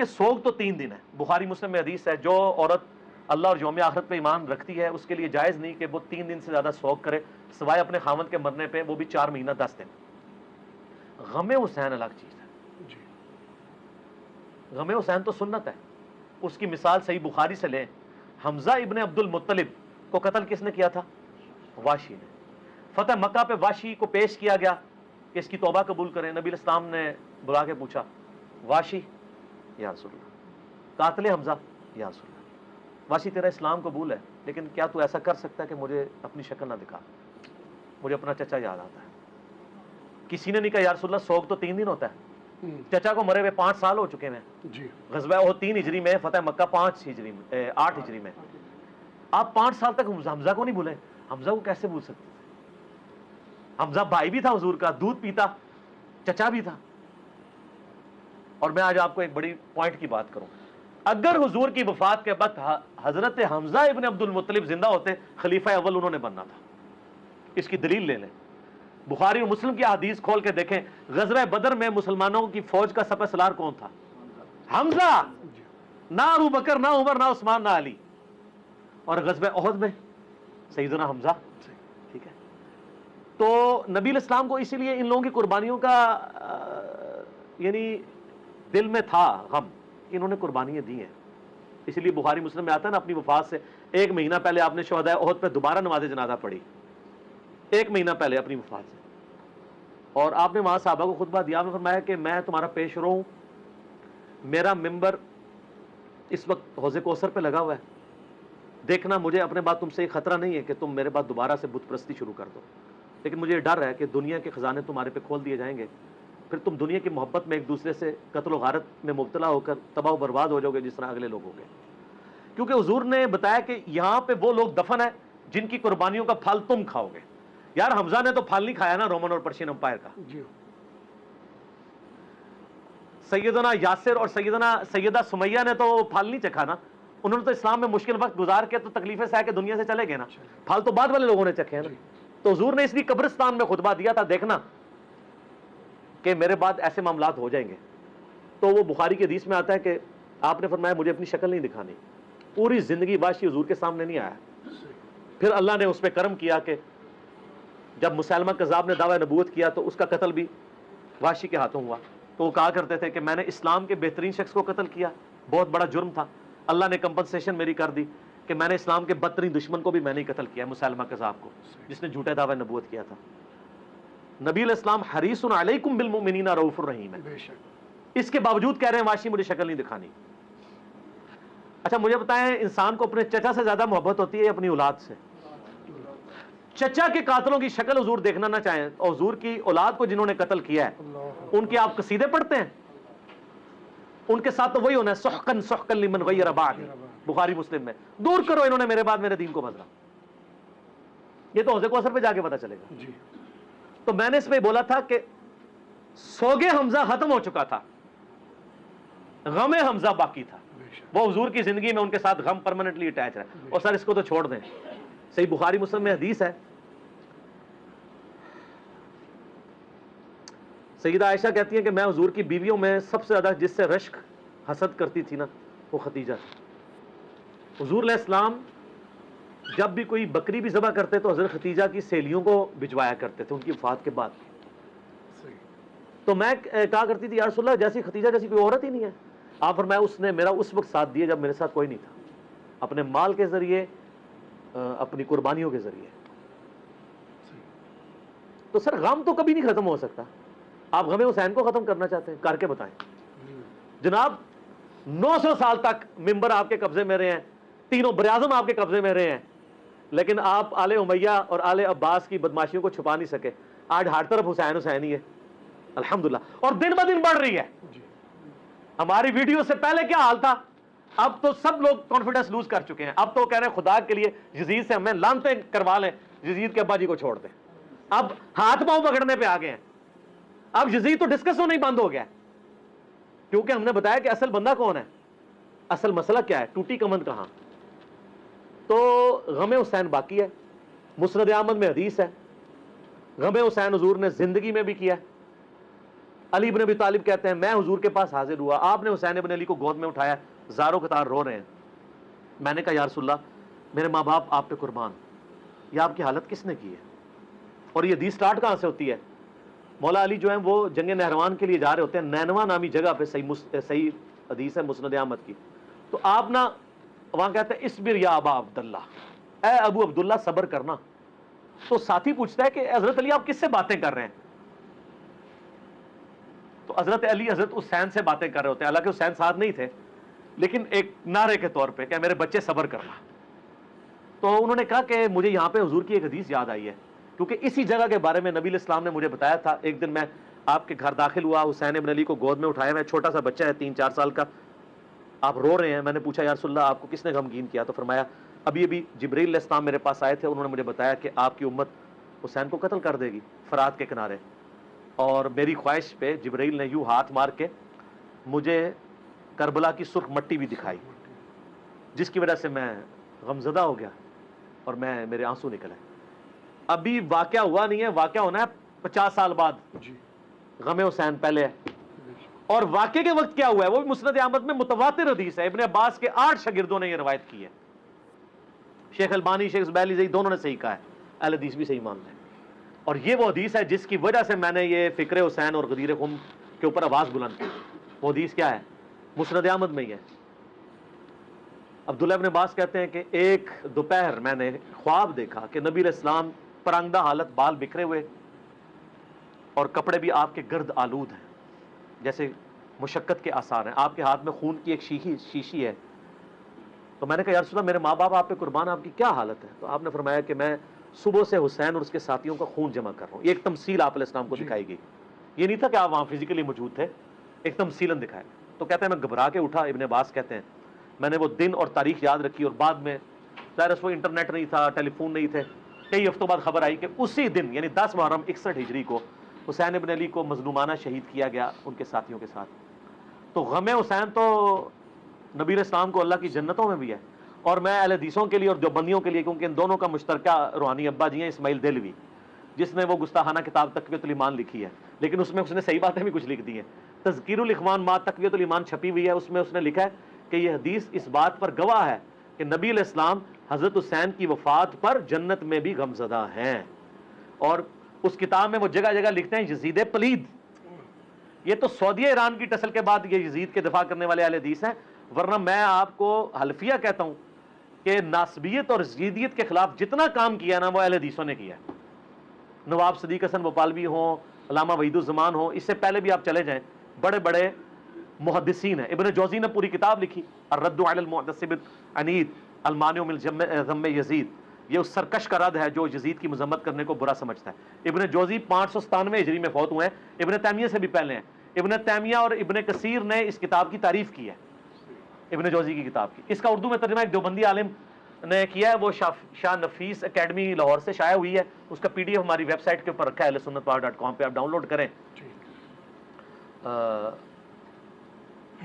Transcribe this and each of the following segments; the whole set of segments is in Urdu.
کہ سوگ تو 3 دن ہے. بخاری مسلم میں حدیث ہے جو عورت اللہ اور یوم آخرت پہ ایمان رکھتی ہے اس کے لیے جائز نہیں کہ وہ 3 دن سے زیادہ سوگ کرے سوائے اپنے خامند کے مرنے پہ، وہ بھی 4 مہینہ 10 دن. غم حسین الگ چیز ہے. غم حسین تو سنت ہے. اس کی مثال صحیح بخاری سے لیں. حمزہ ابن عبد المطلب کو قتل کس نے کیا تھا؟ واشی نے. فتح مکہ پہ واشی کو پیش کیا گیا کہ اس کی توبہ قبول کریں. نبی الاسلام نے بلا کے پوچھا واشی یا رسول اللہ، قاتل حمزہ یا رسول اللہ، واشی تیرا اسلام قبول ہے لیکن کیا تو ایسا کر سکتا ہے کہ مجھے اپنی شکل نہ دکھا، مجھے اپنا چچا یاد آتا ہے. کسی نے نہیں کہا یا رسول اللہ سوگ تو 3 دن ہوتا ہے، چچا کو مرے ہوئے 5 سال ہو چکے ہیں. غزوہ احد 3 ہجری میں، فتح مکہ 8 ہجری میں. آپ 5 سال تک حمزہ کو نہیں بھولے. حمزہ کو کیسے بھول سکتے تھے؟ حمزہ بھائی بھی تھا حضور کا، دودھ پیتا، چچا بھی تھا. اور میں آج آپ کو ایک بڑی پوائنٹ کی بات کروں. اگر حضور کی وفات کے بعد حضرت حمزہ ابن عبد المطلب زندہ ہوتے، خلیفہ اول انہوں نے بننا تھا. اس کی دلیل لے لیں. بخاری اور مسلم کی حدیث کھول کے دیکھیں. غزوہ بدر میں مسلمانوں کی فوج کا سپہ سالار کون تھا؟ حمزہ. نہ ابو بکر، نہ عمر، نہ عثمان، نہ علی. اور غزوہ احد میں سیدنا حمزہ. ٹھیک ہے. تو نبی الاسلام کو اسی لیے ان لوگوں کی قربانیوں کا یعنی دل میں تھا غم، انہوں نے قربانیاں دی ہیں. اس لیے بخاری مسلم میں آتا ہے نا، اپنی وفات سے 1 مہینہ پہلے آپ نے شہداء احد پہ دوبارہ نماز جنازہ پڑھی. 1 مہینہ پہلے اپنی وفات سے. اور آپ نے وہاں صحابہ کو خطبہ دیا. آپ نے فرمایا کہ میں تمہارا پیش رو ہوں، میرا ممبر اس وقت حوض کوثر پہ لگا ہوا ہے. دیکھنا مجھے اپنے بعد تم سے یہ خطرہ نہیں ہے کہ تم میرے بعد دوبارہ سے بت پرستی شروع کر دو، لیکن مجھے یہ ڈر ہے کہ دنیا کے خزانے تمہارے پہ کھول دیے جائیں گے، پھر تم دنیا کی محبت میں ایک دوسرے سے قتل و غارت میں مبتلا ہو کر تباہ و برباد ہو جاؤ گے جس طرح اگلے لوگ ہو گئے. کیونکہ حضور نے بتایا کہ یہاں پہ وہ لوگ دفن ہیں جن کی قربانیوں کا پھل تم کھاؤ گے. یار حمزہ نے تو پھل نہیں کھایا نا رومن اور پرشین امپائر کا. سیدنا یاسر اور سیدہ سمیہ نے تو پھل نہیں چکھا نا. انہوں نے تو اسلام میں مشکل وقت گزار کے تو تکلیفیں سہ کے دنیا سے چلے گئے نا. پھل تو بعد والے لوگوں نے چکھے ہیں نا. تو حضور نے اس لیے قبرستان میں خطبہ دیا تھا، دیکھنا کہ میرے بعد ایسے معاملات ہو جائیں گے. تو وہ بخاری کی حدیث میں آتا ہے کہ آپ نے فرمایا مجھے اپنی شکل نہیں دکھانی. پوری زندگی واشی حضور کے سامنے نہیں آیا. پھر اللہ نے اس پہ کرم کیا کہ جب مسلمہ کذاب نے دعوی نبوت کیا تو اس کا قتل بھی واشی کے ہاتھوں ہوا. تو وہ کہا کرتے تھے کہ میں نے اسلام کے بہترین شخص کو قتل کیا، بہت بڑا جرم تھا. اللہ نے کمپنسیشن میری کر دی کہ میں نے اسلام کے بدترین دشمن کو بھی میں نے قتل کیا، مسلمہ کذاب کو، جس نے جھوٹے دعوی نبوت کیا تھا. نبی الاسلام حریص علیکم بالمؤمنین رؤوف الرحیم ہے. اس کے باوجود کہہ رہے ہیں واشی مجھے شکل نہیں دکھانی. اچھا مجھے بتائیں، انسان کو اپنے چچا سے زیادہ محبت ہوتی ہے یا اپنی اولاد سے؟ چچا کے قاتلوں کی شکل حضور دیکھنا نہ چاہیں، اور حضور کی اولاد کو جنہوں نے قتل کیا ہے ان کے آپ قصیدے پڑھتے ہیں؟ ان کے ساتھ تو وہی ہونا ہے، سحقن سحقن لمن غیر بعدی، بخاری مسلم میں. دور کرو انہوں نے میرے بعد میرے دین کو بدلا. یہ تو حوض کوثر پہ جا کے پتا چلے گا. تو میں نے اس میں بولا تھا کہ سوگے حمزہ ختم ہو چکا تھا، غم حمزہ باقی تھا. وہ حضور کی زندگی میں ان کے ساتھ غم پرماننٹلی اٹیچ ہے. اور سر اس کو تو چھوڑ دیں. صحیح بخاری مسلم میں حدیث ہے، سیدہ عائشہ کہتی ہیں کہ میں حضور کی بیویوں میں سب سے زیادہ جس سے رشک حسد کرتی تھی نا وہ خدیجہ تھی. حضور علیہ السلام جب بھی کوئی بکری بھی ذبح کرتے تو حضرت خدیجہ کی سہیلیوں کو بھجوایا کرتے تھے ان کی وفات کے بعد. تو میں کہا کرتی تھی یا رسول اللہ جیسی خدیجہ جیسی کوئی عورت ہی نہیں ہے. آپ فرمایا اس نے میرا اس وقت ساتھ دیا جب میرے ساتھ کوئی نہیں تھا، اپنے مال کے ذریعے، اپنی قربانیوں کے ذریعے. تو سر غم تو کبھی نہیں ختم ہو سکتا. آپ غم حسین کو ختم کرنا چاہتے ہیں، کر کے بتائیں. جناب 900 سال تک ممبر آپ کے قبضے میں رہے ہیں، تینوں براعظم آپ کے قبضے میں رہے ہیں، لیکن آپ آل امیہ اور آل عباس کی بدماشیوں کو چھپا نہیں سکے. آج ہر طرف حسین حسین ہی ہے الحمدللہ، اور دن بہ دن بڑھ رہی ہے. ہماری ویڈیو سے پہلے کیا حال تھا، اب تو سب لوگ کانفیڈنس لوز کر چکے ہیں. اب تو کہہ رہے ہیں خدا کے لیے یزید سے ہمیں لعنتیں کروا لیں، یزید کے ابا جی کو چھوڑ دیں. اب ہاتھ پاؤں پکڑنے پہ آ گئے ہیں. اب یزید تو ڈسکس ہونا ہی بند ہو گیا، کیونکہ ہم نے بتایا کہ اصل بندہ کون ہے، اصل مسئلہ کیا ہے، ٹوٹی کمند کہاں. تو غم حسین باقی ہے. مسند احمد میں حدیث ہے غم حسین حضور نے زندگی میں بھی کیا ہے علی ابن ابی طالب کہتے ہیں میں حضور کے پاس حاضر ہوا, آپ نے حسین ابن علی کو گود میں اٹھایا, زاروں قطار رو رہے ہیں. میں نے کہا یا رسول اللہ میرے ماں باپ آپ پہ قربان, یہ آپ کی حالت کس نے کی ہے؟ اور یہ حدیث سٹارٹ کہاں سے ہوتی ہے؟ مولا علی جو ہیں وہ جنگ نہروان کے لیے جا رہے ہوتے ہیں, نینوا نامی جگہ پہ, صحیح حدیث ہے مسند احمد کی. تو آپ نا وہاں کہتے ہیں اسبر یا ابا عبداللہ, اے ابو عبداللہ صبر کرنا. تو ساتھی پوچھتا ہے کہ حضرت علی آپ کس سے باتیں کر رہے ہیں؟ تو حضرت علی حضرت حسین سے باتیں کر رہے ہوتے ہیں, حالانکہ حسین ساتھ نہیں تھے, لیکن ایک نعرے کے طور پہ کہ میرے بچے صبر کرنا. تو انہوں نے کہا کہ مجھے یہاں پہ حضور کی ایک حدیث یاد آئی ہے, کیونکہ اسی جگہ کے بارے میں نبی علیہ السلام نے مجھے بتایا تھا. ایک دن میں آپ کے گھر داخل ہوا, حسین ابن علی کو گود میں اٹھایا, میں چھوٹا سا بچہ ہے 3-4 سال کا, آپ رو رہے ہیں. میں نے پوچھا یا رسول اللہ آپ کو کس نے غمگین کیا؟ تو فرمایا ابھی جبرائیل علیہ السلام میرے پاس آئے تھے, انہوں نے مجھے بتایا کہ آپ کی امت حسین کو قتل کر دے گی فرات کے کنارے, اور میری خواہش پہ جبرائیل نے یوں ہاتھ مار کے مجھے کربلا کی سرخ مٹی بھی دکھائی, جس کی وجہ سے میں غمزدہ ہو گیا اور میرے آنسو نکلے. ابھی واقعہ ہوا نہیں ہے, واقعہ ہونا ہے 50 سال بعد. غم حسین پہلے ہے. اور واقعے کے وقت کیا ہوا ہے وہ بھی مسند احمد میں متواتر حدیث ہے. ابن عباس کے 8 شاگردوں نے یہ روایت کی ہے. شیخ البانی, شیخ زبیلی زئی دونوں نے صحیح کہا ہے, اہل حدیث بھی صحیح مانتے ہیں. اور یہ وہ حدیث ہے جس کی وجہ سے میں نے یہ فکر حسین اور غدیر خم کے اوپر آواز بلند کی. وہ حدیث کیا ہے؟ مسند احمد میں ہی ہے. عبداللہ ابن عباس کہتے ہیں کہ ایک دوپہر میں نے خواب دیکھا کہ نبی علیہ السلام پرانگدہ حالت, بال بکھرے ہوئے اور کپڑے بھی آپ کے گرد آلود ہیں, جیسے مشقت کے آثار ہیں. آپ کے ہاتھ میں خون کی ایک شیشی ہے. تو میں نے کہا یا رسول اللہ میرے ماں باپ آپ پہ قربان, آپ کی کیا حالت ہے؟ تو آپ نے فرمایا کہ میں صبح سے حسین اور اس کے ساتھیوں کا خون جمع کر رہا ہوں. یہ ایک تمثیل آپ علیہ السلام کو دکھائی گئی, یہ نہیں تھا کہ آپ وہاں فزیکلی موجود تھے, ایک تمثیلاً دکھایا. تو کہتے ہیں میں گھبرا کے اٹھا. ابن عباس کہتے ہیں میں نے وہ دن اور تاریخ یاد رکھی, اور بعد میں ظاہر وہ انٹرنیٹ نہیں تھا, ٹیلی فون نہیں تھے, کئی ہفتوں بعد خبر آئی کہ اسی دن یعنی 10 محرم 61 ہجری کو حسین ابن علی کو مظلومانہ شہید کیا گیا ان کے ساتھیوں کے ساتھ. تو غم حسین تو نبی علیہ السلام کو اللہ کی جنتوں میں بھی ہے, اور میں اہل حدیثوں کے لیے اور دیوبندیوں کے لیے, کیونکہ ان دونوں کا مشترکہ روحانی ابا جی ہیں اسماعیل دہلوی, جس نے وہ گستاخانہ کتاب تقویۃ الایمان لکھی ہے, لیکن اس میں اس نے صحیح باتیں بھی کچھ لکھ دی ہیں. تذکیر الاخوان ما تقویۃ الایمان چھپی ہوئی ہے, اس میں اس نے لکھا ہے کہ یہ حدیث اس بات پر گواہ ہے کہ نبی علیہ السلام حضرت حسین کی وفات پر جنت میں بھی غمزدہ ہیں. اور اس کتاب میں وہ جگہ جگہ لکھتے ہیں یزید پلید. یہ تو سعودیہ ایران کی ٹسل کے بعد یہ یزید کے دفاع کرنے والے اہل حدیث ہیں, ورنہ میں آپ کو حلفیہ کہتا ہوں کہ ناسبیت اور یزیدیت کے خلاف جتنا کام کیا نا وہ اہل حدیثوں نے کیا ہے. نواب صدیق حسن بھوپالوی ہوں, علامہ وحید الزمان ہوں, اس سے پہلے بھی آپ چلے جائیں, بڑے بڑے محدثین ہیں. ابن جوزی نے پوری کتاب لکھی الرد علی المعتصب العنید المانع من ذم یزید, یہ اس سرکش کا رد ہے جو یزید کی مذمت کرنے کو برا سمجھتا ہے. ابن جوزی 597 ہجری میں فوت ہوئے ہیں, ابن تیمیہ سے بھی پہلے ہیں. ابن تیمیہ اور ابن کثیر نے اس کتاب کی تعریف کی ہے, ابن جوزی کی کتاب کی. اس کا اردو میں ترجمہ ایک دیوبندی عالم نے کیا ہے, وہ شاہ نفیس اکیڈمی لاہور سے شائع ہوئی ہے. اس کا PDF ہماری ویب سائٹ کے اوپر رکھا ہے ahlsunnatpower.com پہ, آپ ڈاؤن لوڈ کریں.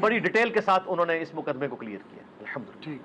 بڑی ڈیٹیل کے ساتھ انہوں نے اس مقدمے کو کلیئر کیا الحمدللہ.